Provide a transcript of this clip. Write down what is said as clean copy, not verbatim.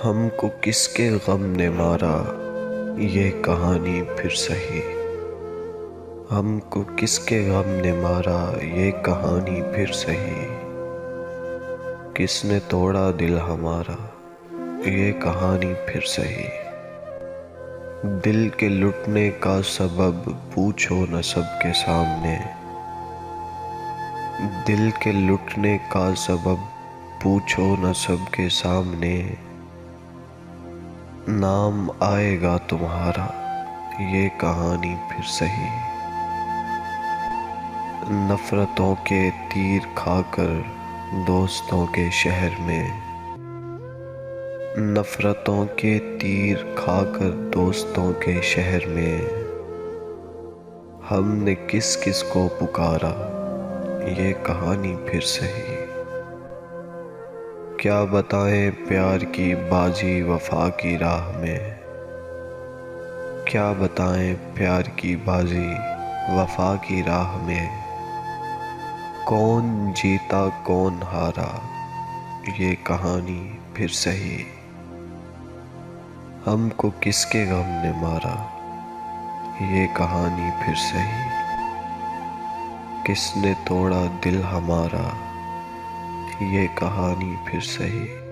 हमको किसके गम ने मारा, ये कहानी फिर सही। हमको किसके गम ने मारा, ये कहानी फिर सही। किसने तोड़ा दिल हमारा, ये कहानी फिर सही। दिल के लुटने का सबब पूछो न सबके सामने। दिल के लुटने का सबब पूछो न सबके सामने। नाम आएगा तुम्हारा, ये कहानी फिर सही। नफरतों के तीर खाकर दोस्तों के शहर में। नफरतों के तीर खाकर दोस्तों के शहर में। हमने किस किस को पुकारा, ये कहानी फिर सही। क्या बताएं प्यार की बाजी वफा की राह में। क्या बताएं प्यार की बाजी वफा की राह में। कौन जीता कौन हारा, ये कहानी फिर सही। हमको किसके गम ने मारा, ये कहानी फिर सही। किसने तोड़ा दिल हमारा, ये कहानी फिर सही।